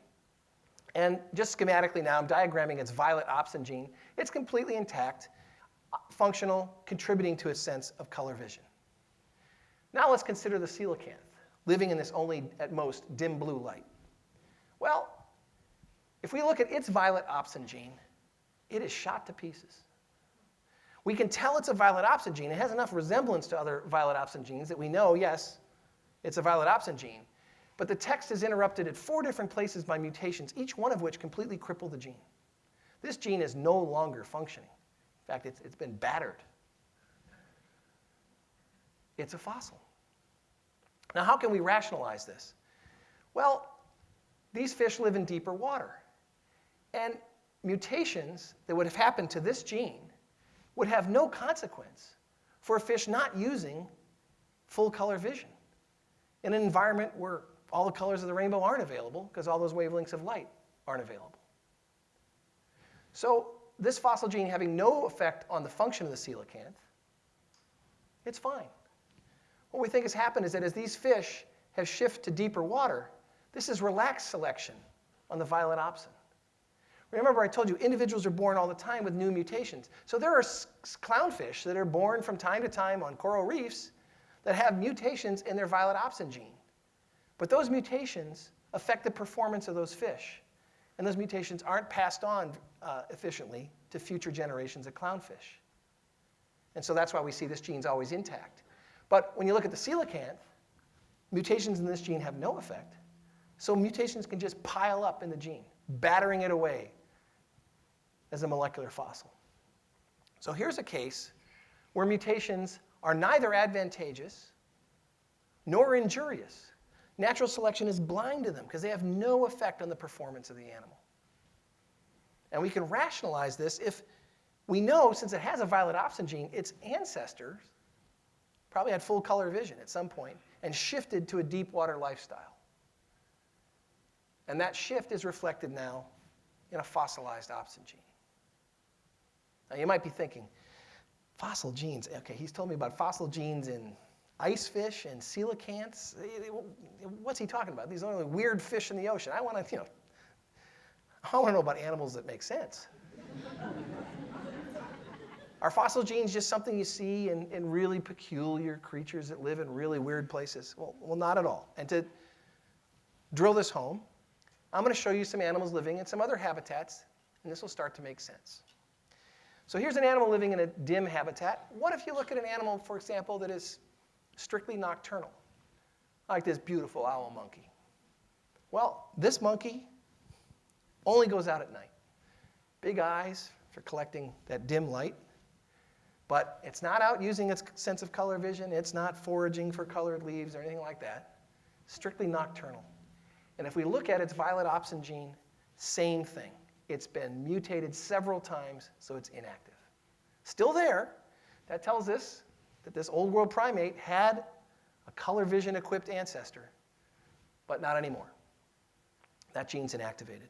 And just schematically now, I'm diagramming its violet opsin gene. It's completely intact, functional, contributing to its sense of color vision. Now let's consider the coelacanth, living in this only, at most, dim blue light. Well, if we look at its violet opsin gene, it is shot to pieces. We can tell it's a violet opsin gene. It has enough resemblance to other violet opsin genes that we know, yes, it's a violet opsin gene. But the text is interrupted at 4 different places by mutations, each one of which completely cripple the gene. This gene is no longer functioning. In fact, it's been battered. It's a fossil. Now, how can we rationalize this? Well, these fish live in deeper water. And mutations that would have happened to this gene would have no consequence for a fish not using full color vision in an environment where all the colors of the rainbow aren't available because all those wavelengths of light aren't available. So this fossil gene having no effect on the function of the coelacanth, it's fine. What we think has happened is that as these fish have shifted to deeper water, this is relaxed selection on the violet opsin. Remember, I told you individuals are born all the time with new mutations. So there are clownfish that are born from time to time on coral reefs that have mutations in their violet opsin gene. But those mutations affect the performance of those fish. And those mutations aren't passed on efficiently to future generations of clownfish. And so that's why we see this gene's always intact. But when you look at the coelacanth, mutations in this gene have no effect. So mutations can just pile up in the gene, battering it away as a molecular fossil. So here's a case where mutations are neither advantageous nor injurious. Natural selection is blind to them because they have no effect on the performance of the animal. And we can rationalize this if we know, since it has a violet opsin gene, its ancestors probably had full color vision at some point and shifted to a deep water lifestyle. And that shift is reflected now in a fossilized opsin gene. Now you might be thinking, fossil genes, okay, he's told me about fossil genes in icefish and coelacanths. What's he talking about? These are only weird fish in the ocean. I want to know about animals that make sense. Are fossil genes just something you see in really peculiar creatures that live in really weird places? Well, not at all. And to drill this home, I'm going to show you some animals living in some other habitats, and this will start to make sense. So here's an animal living in a dim habitat. What if you look at an animal, for example, that is strictly nocturnal, like this beautiful owl monkey? Well, this monkey only goes out at night. Big eyes for collecting that dim light. But it's not out using its sense of color vision. It's not foraging for colored leaves or anything like that. Strictly nocturnal. And if we look at its violet opsin gene, same thing. It's been mutated several times, so it's inactive. Still there. That tells us that this old world primate had a color vision equipped ancestor, but not anymore. That gene's inactivated.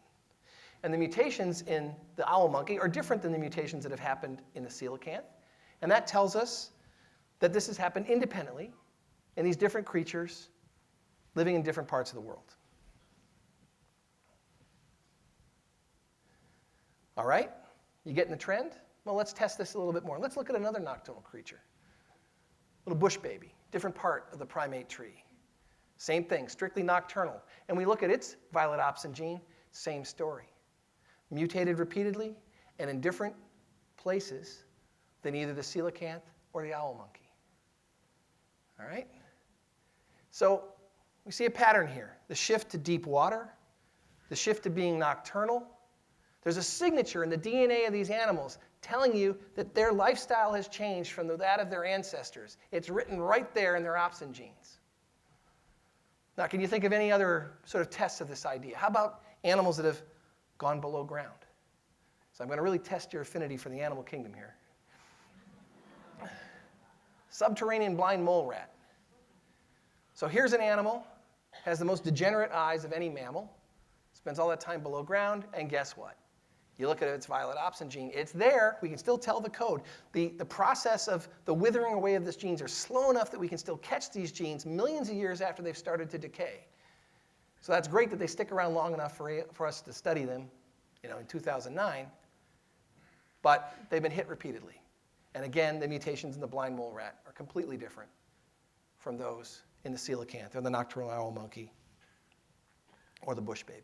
And the mutations in the owl monkey are different than the mutations that have happened in the coelacanth. And that tells us that this has happened independently in these different creatures living in different parts of the world. All right? You getting the trend? Well, let's test this a little bit more. Let's look at another nocturnal creature. Little bush baby, different part of the primate tree. Same thing, strictly nocturnal. And we look at its violet opsin gene, same story. Mutated repeatedly and in different places than either the coelacanth or the owl monkey. All right? So we see a pattern here. The shift to deep water, the shift to being nocturnal. There's a signature in the DNA of these animals telling you that their lifestyle has changed from that of their ancestors. It's written right there in their opsin genes. Now, can you think of any other sort of tests of this idea? How about animals that have gone below ground? So I'm going to really test your affinity for the animal kingdom here. Subterranean blind mole rat. So here's an animal, has the most degenerate eyes of any mammal, spends all that time below ground, and guess what? You look at its violet opsin gene, it's there, we can still tell the code. The process of the withering away of these genes are slow enough that we can still catch these genes millions of years after they've started to decay. So that's great that they stick around long enough for us to study them, in 2009, but they've been hit repeatedly. And again, the mutations in the blind mole rat are completely different from those in the coelacanth or the nocturnal owl monkey or the bush baby.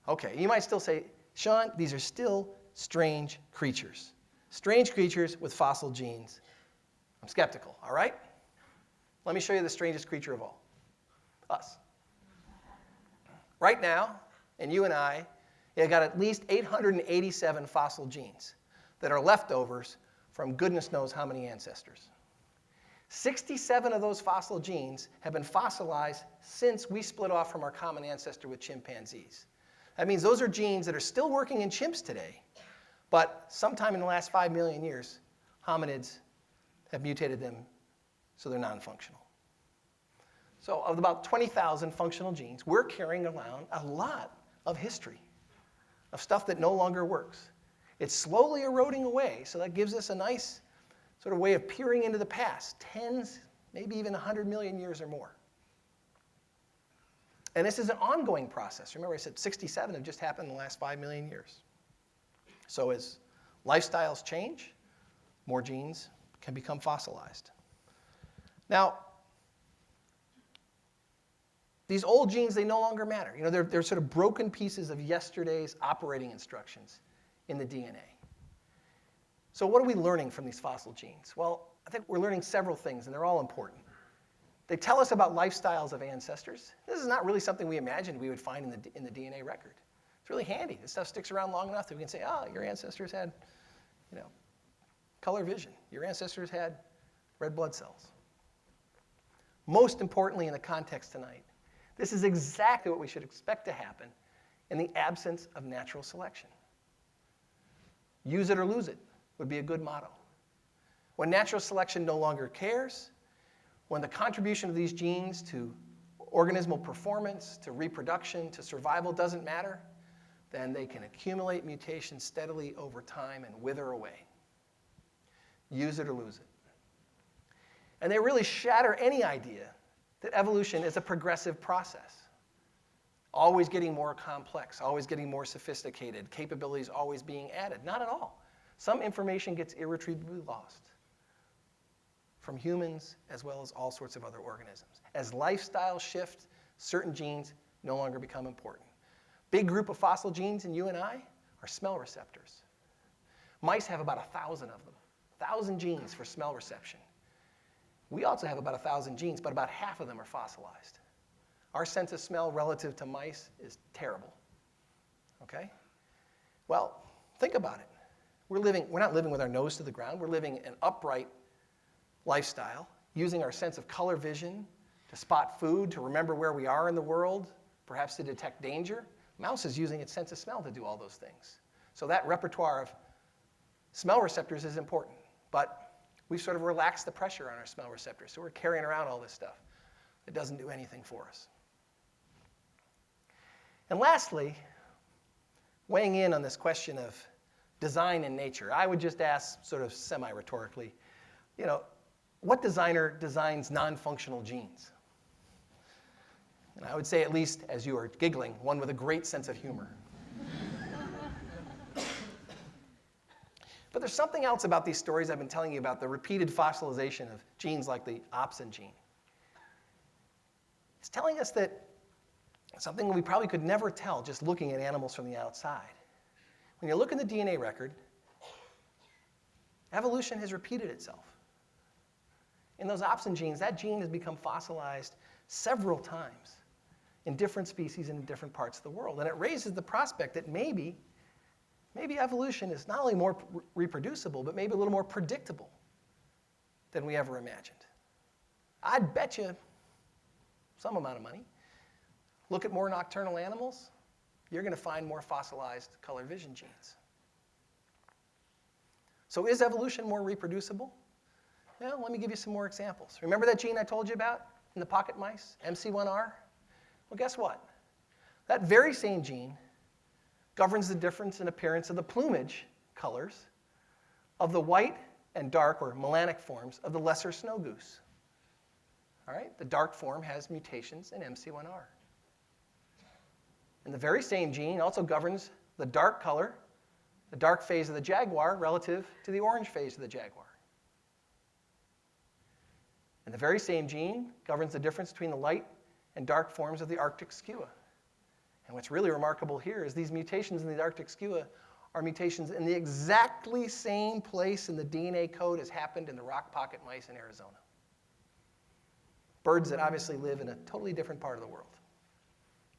Okay, you might still say, Sean, these are still strange creatures. Strange creatures with fossil genes. I'm skeptical, all right? Let me show you the strangest creature of all. Us. Right now, and you and I, have got at least 887 fossil genes that are leftovers from goodness knows how many ancestors. 67 of those fossil genes have been fossilized since we split off from our common ancestor with chimpanzees. That means those are genes that are still working in chimps today, but sometime in the last 5 million years, hominids have mutated them so they're non-functional. So of about 20,000 functional genes, we're carrying around a lot of history, of stuff that no longer works. It's slowly eroding away, so that gives us a nice sort of way of peering into the past, tens, maybe even 100 million years or more. And this is an ongoing process. Remember, I said 67 have just happened in the last 5 million years. So as lifestyles change, more genes can become fossilized. Now, these old genes, they no longer matter. They're sort of broken pieces of yesterday's operating instructions in the DNA. So what are we learning from these fossil genes? Well, I think we're learning several things, and they're all important. They tell us about lifestyles of ancestors. This is not really something we imagined we would find in the DNA record. It's really handy. This stuff sticks around long enough that we can say, your ancestors had, a color vision. Your ancestors had red blood cells. Most importantly in the context tonight, this is exactly what we should expect to happen in the absence of natural selection. Use it or lose it would be a good motto. When natural selection no longer cares, when the contribution of these genes to organismal performance, to reproduction, to survival doesn't matter, then they can accumulate mutations steadily over time and wither away. Use it or lose it. And they really shatter any idea that evolution is a progressive process. Always getting more complex, always getting more sophisticated, capabilities always being added. Not at all. Some information gets irretrievably lost from humans as well as all sorts of other organisms. As lifestyles shift, certain genes no longer become important. Big group of fossil genes in you and I are smell receptors. Mice have about 1,000 of them, 1,000 genes for smell reception. We also have about 1,000 genes, but about half of them are fossilized. Our sense of smell relative to mice is terrible. Okay? Well, think about it. We're not living with our nose to the ground. We're living an upright lifestyle, using our sense of color vision to spot food, to remember where we are in the world, perhaps to detect danger. Mouse is using its sense of smell to do all those things. So that repertoire of smell receptors is important. But we've sort of relaxed the pressure on our smell receptors, so we're carrying around all this stuff. It doesn't do anything for us. And lastly, weighing in on this question of design in nature, I would just ask sort of semi-rhetorically, what designer designs non-functional genes? And I would say, at least as you are giggling, one with a great sense of humor. But there's something else about these stories I've been telling you about, the repeated fossilization of genes like the opsin gene. It's telling us that something we probably could never tell just looking at animals from the outside. When you look in the DNA record, evolution has repeated itself. In those opsin genes, that gene has become fossilized several times in different species and in different parts of the world. And it raises the prospect that maybe evolution is not only more reproducible, but maybe a little more predictable than we ever imagined. I'd bet you some amount of money. Look at more nocturnal animals, you're going to find more fossilized color vision genes. So is evolution more reproducible? Well, let me give you some more examples. Remember that gene I told you about in the pocket mice, MC1R? Well, guess what? That very same gene governs the difference in appearance of the plumage colors of the white and dark or melanic forms of the lesser snow goose. All right? The dark form has mutations in MC1R. And the very same gene also governs the dark color, the dark phase of the jaguar relative to the orange phase of the jaguar. And the very same gene governs the difference between the light and dark forms of the Arctic skua. And what's really remarkable here is these mutations in the Arctic skua are mutations in the exactly same place in the DNA code as happened in the rock pocket mice in Arizona. Birds that obviously live in a totally different part of the world.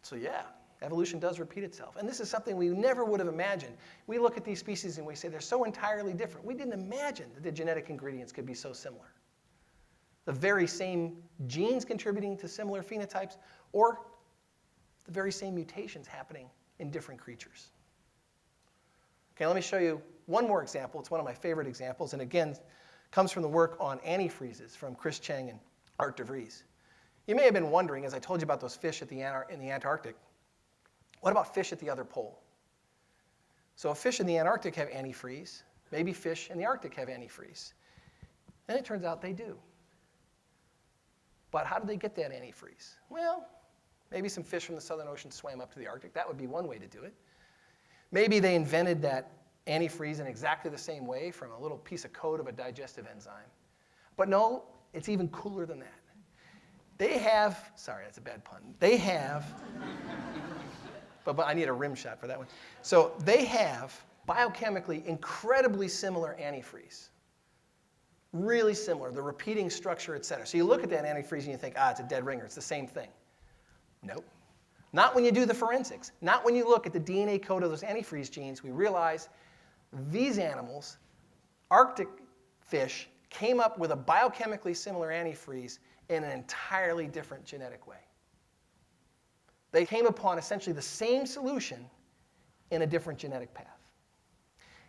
So yeah, evolution does repeat itself. And this is something we never would have imagined. We look at these species and we say they're so entirely different. We didn't imagine that the genetic ingredients could be so similar. The very same genes contributing to similar phenotypes, or the very same mutations happening in different creatures. Okay, let me show you one more example. It's one of my favorite examples, and again, comes from the work on antifreezes from Chris Cheng and Art de Vries. You may have been wondering, as I told you about those fish in the Antarctic, what about fish at the other pole? So if fish in the Antarctic have antifreeze, maybe fish in the Arctic have antifreeze. And it turns out they do. But how did they get that antifreeze? Well, maybe some fish from the Southern Ocean swam up to the Arctic. That would be one way to do it. Maybe they invented that antifreeze in exactly the same way from a little piece of code of a digestive enzyme. But no, it's even cooler than that. They have, sorry, that's a bad pun. They have, but I need a rim shot for that one. So they have biochemically incredibly similar antifreeze. Really similar, the repeating structure, et cetera. So you look at that antifreeze and you think, it's a dead ringer. It's the same thing. Nope. Not when you do the forensics. Not when you look at the DNA code of those antifreeze genes. We realize these animals, Arctic fish came up with a biochemically similar antifreeze in an entirely different genetic way. They came upon essentially the same solution in a different genetic path.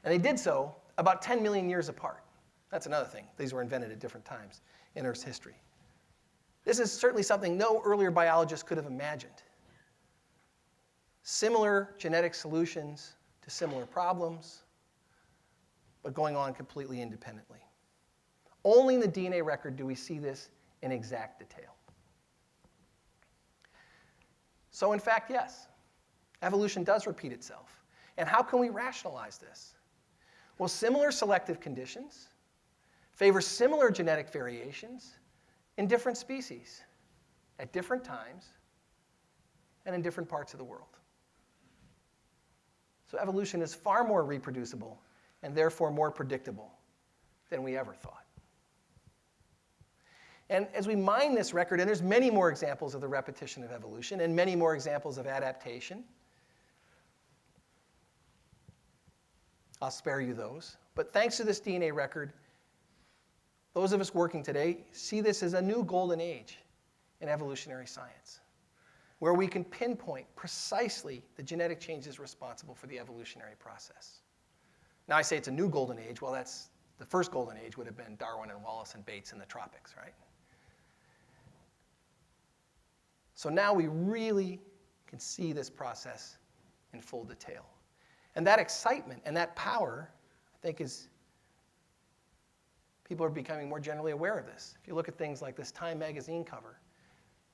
And they did so about 10 million years apart. That's another thing. These were invented at different times in Earth's history. This is certainly something no earlier biologist could have imagined. Similar genetic solutions to similar problems, but going on completely independently. Only in the DNA record do we see this in exact detail. So in fact, yes, evolution does repeat itself. And how can we rationalize this? Well, similar selective conditions favor similar genetic variations in different species at different times and in different parts of the world. So evolution is far more reproducible and therefore more predictable than we ever thought. And as we mine this record, and there's many more examples of the repetition of evolution and many more examples of adaptation. I'll spare you those. But thanks to this DNA record, those of us working today see this as a new golden age in evolutionary science, where we can pinpoint precisely the genetic changes responsible for the evolutionary process. Now I say it's a new golden age. Well, that's the first golden age would have been Darwin and Wallace and Bates in the tropics, right? So now we really can see this process in full detail. And that excitement and that power, I think, is people are becoming more generally aware of this. If you look at things like this Time magazine cover,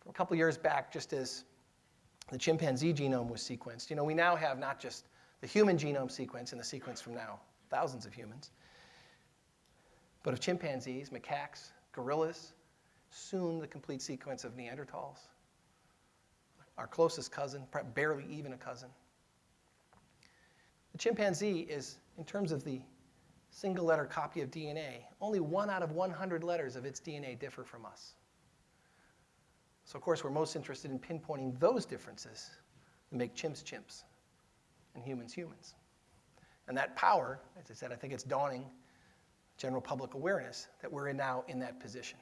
from a couple years back, just as the chimpanzee genome was sequenced, we now have not just the human genome sequence and the sequence from now thousands of humans, but of chimpanzees, macaques, gorillas, soon the complete sequence of Neanderthals, our closest cousin, barely even a cousin. The chimpanzee is, in terms of the single letter copy of DNA, only 1 out of 100 letters of its DNA differ from us. So of course we're most interested in pinpointing those differences that make chimps chimps and humans humans. And that power, as I said, I think it's dawning general public awareness that we're now in that position.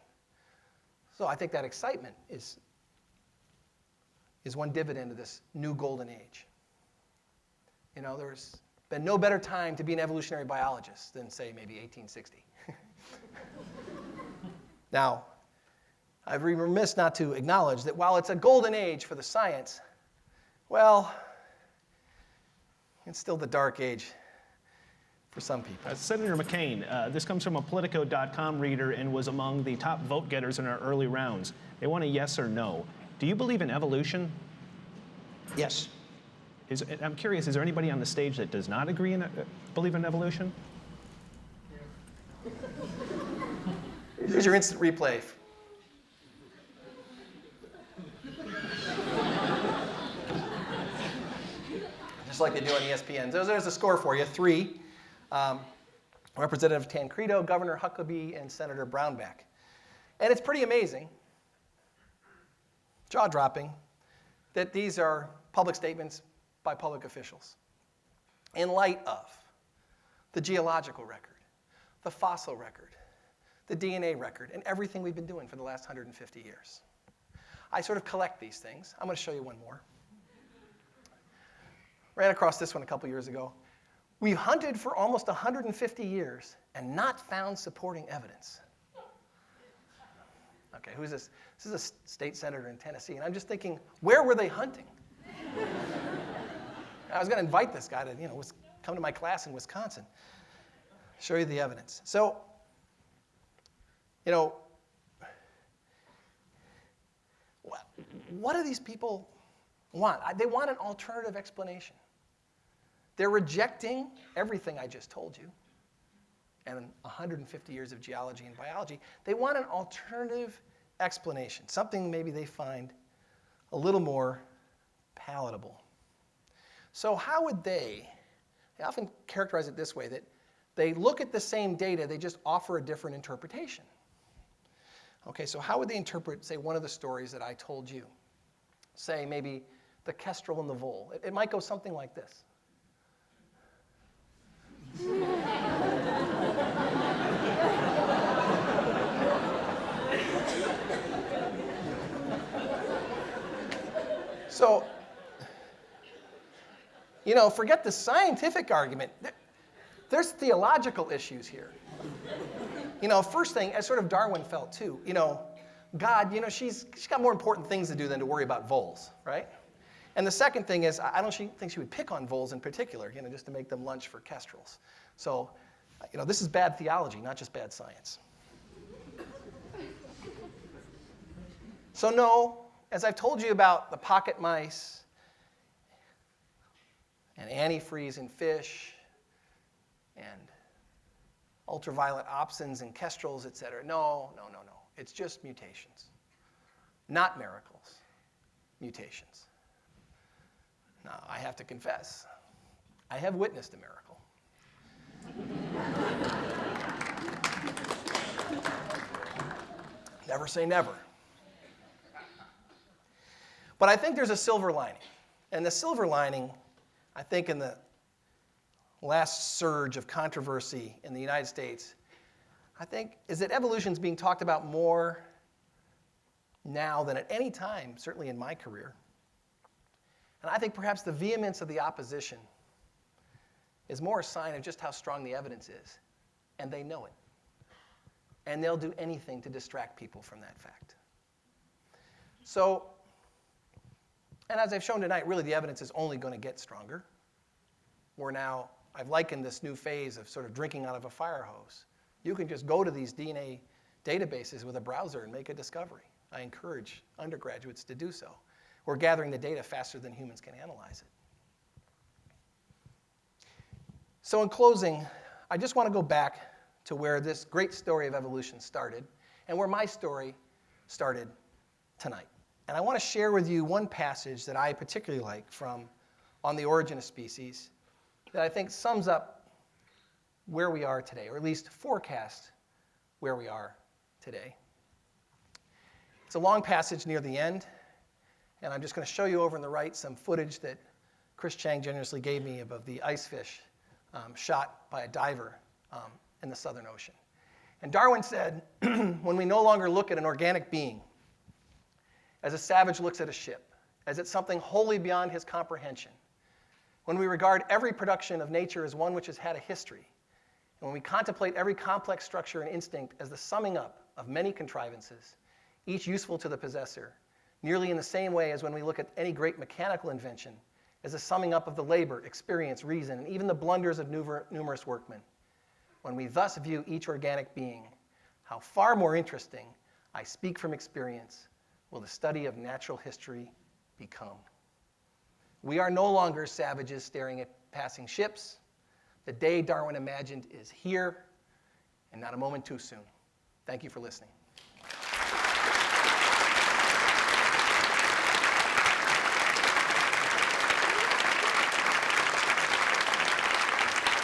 So I think that excitement is one dividend of this new golden age. There's been no better time to be an evolutionary biologist than, say, maybe 1860. Now, I'd be remiss not to acknowledge that while it's a golden age for the science, well, it's still the dark age for some people. Senator McCain, this comes from a Politico.com reader and was among the top vote getters in our early rounds. They want a yes or no. Do you believe in evolution? Yes. I'm curious, is there anybody on the stage that does not believe in evolution? Here's your instant replay. Just like they do on ESPN. There's a score for you, 3. Representative Tancredo, Governor Huckabee, and Senator Brownback. And it's pretty amazing, jaw-dropping, that these are public statements by public officials in light of the geological record, the fossil record, the DNA record, and everything we've been doing for the last 150 years. I sort of collect these things. I'm going to show you one more. Ran across this one a couple years ago. We've hunted for almost 150 years and not found supporting evidence. Okay, who's this? This is a state senator in Tennessee, and I'm just thinking, where were they hunting? I was going to invite this guy to, come to my class in Wisconsin, show you the evidence. So, what do these people want? They want an alternative explanation. They're rejecting everything I just told you and 150 years of geology and biology. They want an alternative explanation, something maybe they find a little more palatable. So how would they often characterize it this way, that they look at the same data, they just offer a different interpretation. Okay, so how would they interpret, say, one of the stories that I told you? Say, maybe the kestrel and the vole. It might go something like this. So, forget the scientific argument. There's theological issues here. First thing, as sort of Darwin felt too, God, she's got more important things to do than to worry about voles, right? And the second thing is, I don't think she would pick on voles in particular, just to make them lunch for kestrels. So, this is bad theology, not just bad science. So no, as I've told you about the pocket mice and antifreeze in fish and ultraviolet opsins in kestrels, etc. No. It's just mutations. Not miracles. Mutations. Now, I have to confess, I have witnessed a miracle. Never say never. But I think there's a silver lining. And the silver lining, I think in the last surge of controversy in the United States, I think, is that evolution is being talked about more now than at any time, certainly in my career. And I think perhaps the vehemence of the opposition is more a sign of just how strong the evidence is. And they know it. And they'll do anything to distract people from that fact. So, and as I've shown tonight, really the evidence is only going to get stronger. I've likened this new phase of sort of drinking out of a fire hose. You can just go to these DNA databases with a browser and make a discovery. I encourage undergraduates to do so. We're gathering the data faster than humans can analyze it. So in closing, I just want to go back to where this great story of evolution started and where my story started tonight. And I want to share with you one passage that I particularly like from On the Origin of Species that I think sums up where we are today, or at least forecast where we are today. It's a long passage near the end, and I'm just going to show you over on the right some footage that Chris Chang generously gave me of the icefish shot by a diver in the Southern Ocean. And Darwin said, when we no longer look at an organic being as a savage looks at a ship, as it's something wholly beyond his comprehension, when we regard every production of nature as one which has had a history, and when we contemplate every complex structure and instinct as the summing up of many contrivances, each useful to the possessor, nearly in the same way as when we look at any great mechanical invention as a summing up of the labor, experience, reason, and even the blunders of numerous workmen, when we thus view each organic being, how far more interesting, I speak from experience, will the study of natural history become. We are no longer savages staring at passing ships. The day Darwin imagined is here, and not a moment too soon. Thank you for listening.